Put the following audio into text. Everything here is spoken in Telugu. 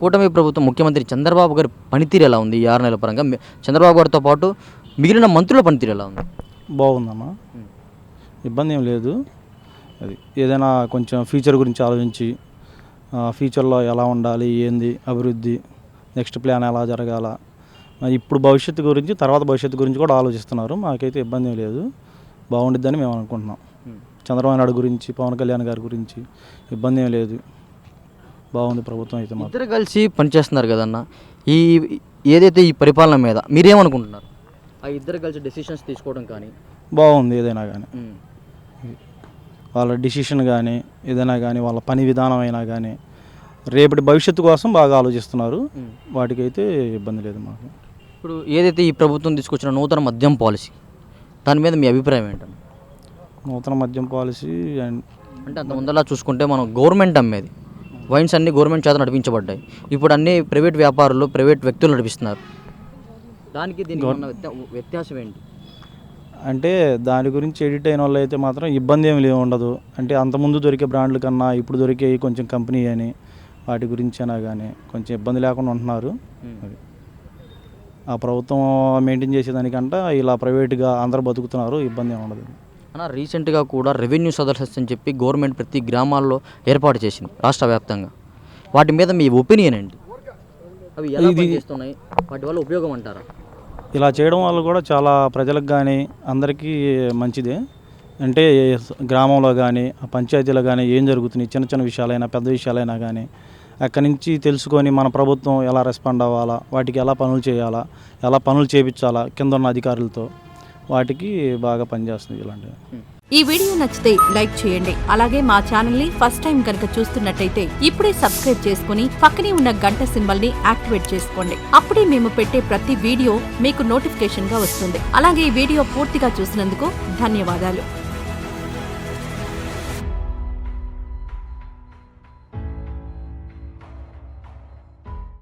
కూటమి ప్రభుత్వం ముఖ్యమంత్రి చంద్రబాబు గారి పనితీరు ఎలా ఉంది ఈ 6 నెలల పరంగా? చంద్రబాబు గారితో పాటు మిగిలిన మంత్రుల పనితీరు ఎలా ఉంది? బాగుందన్న, ఇబ్బంది ఏం లేదు. అది ఏదైనా కొంచెం ఫ్యూచర్ గురించి ఆలోచించి ఫ్యూచర్లో ఎలా ఉండాలి, ఏంది అభివృద్ధి, నెక్స్ట్ ప్లాన్ ఎలా జరగాల, ఇప్పుడు భవిష్యత్తు గురించి, తర్వాత భవిష్యత్తు గురించి కూడా ఆలోచిస్తున్నారు. మాకైతే ఇబ్బంది ఏం లేదు, బాగుండిద్దని మేము అనుకుంటున్నాం. చంద్రబాబు నాయుడు గురించి, పవన్ కళ్యాణ్ గారి గురించి ఇబ్బంది ఏం లేదు, బాగుంది ప్రభుత్వం అయితే. ఇద్దరు కలిసి పనిచేస్తున్నారు కదన్న, ఏదైతే ఈ పరిపాలన మీద మీరేమనుకుంటున్నారు? ఆ ఇద్దరు కలిసి డెసిషన్స్ తీసుకోవడం కానీ బాగుంది. ఏదైనా కానీ వాళ్ళ డిసిషన్ కానీ ఏదైనా కానీ వాళ్ళ పని విధానం అయినా కానీ రేపటి భవిష్యత్తు కోసం బాగా ఆలోచిస్తున్నారు. వాటికైతే ఇబ్బంది లేదు మాకు. ఇప్పుడు ఏదైతే ఈ ప్రభుత్వం తీసుకొచ్చిన నూతన మద్యం పాలసీ, దాని మీద మీ అభిప్రాయం ఏంటండి? నూతన మద్యం పాలసీ అంటే అంత ముందలా చూసుకుంటే మనం గవర్నమెంట్ అమ్మేది వైన్స్ అన్నీ గవర్నమెంట్ చేత నడిపించబడ్డాయి. ఇప్పుడు అన్ని ప్రైవేట్ వ్యాపారులు, ప్రైవేట్ వ్యక్తులు నడిపిస్తున్నారు. దానికి దీనికి ఉన్న వ్యత్యాసం ఏంటి? అంటే దాని గురించి ఎడిట్ అయిన వాళ్ళు అయితే మాత్రం ఇబ్బంది ఏమి ఉండదు. అంటే అంతకుముందు దొరికే బ్రాండ్ల కన్నా ఇప్పుడు దొరికే కొంచెం కంపెనీ అని వాటి గురించి అయినా కానీ కొంచెం ఇబ్బంది లేకుండా ఉంటున్నారు. అది ఆ ప్రభుత్వం మెయింటైన్ చేసేదానికంటే ఇలా ప్రైవేట్గా అందరూ బతుకుతున్నారు, ఇబ్బంది ఏమి ఉండదు. అన్న, రీసెంట్గా కూడా రెవెన్యూ సదస్సు అని చెప్పి గవర్నమెంట్ ప్రతి గ్రామాల్లో ఏర్పాటు చేసింది రాష్ట్ర వ్యాప్తంగా. వాటి మీద మీ ఒపీనియన్ ఏంటి? అవి ఎలా పనిచేస్తున్నాయి, వాటి వల్ల ఉపయోగం అంటారా? ఇలా చేయడం వల్ల కూడా చాలా ప్రజలకు కానీ అందరికీ మంచిదే. అంటే గ్రామంలో కానీ పంచాయతీలో కానీ ఏం జరుగుతున్నాయి, చిన్న చిన్న విషయాలైనా పెద్ద విషయాలైనా కానీ అక్కడి నుంచి తెలుసుకొని మన ప్రభుత్వం ఎలా రెస్పాండ్ అవ్వాలా, వాటికి ఎలా పనులు చేయాలా, ఎలా పనులు చేయించాలా కింద ఉన్న అధికారులతో, వాటికి బాగా పనిచేస్తుంది ఇలాంటివి. ఈ వీడియో నచ్చితే లైక్ చేయండి. అలాగే మా ఛానల్ ని ఫస్ట్ టైం కనుక చూస్తున్నట్టయితే ఇప్పుడే సబ్స్క్రైబ్ చేసుకుని పక్కనే ఉన్న గంట సింబల్ ని యాక్టివేట్ చేసుకోండి. అప్పుడే మేము పెట్టే ప్రతి వీడియో మీకు నోటిఫికేషన్ గా వస్తుంది. అలాగే ఈ వీడియో పూర్తిగా చూసినందుకు ధన్యవాదాలు.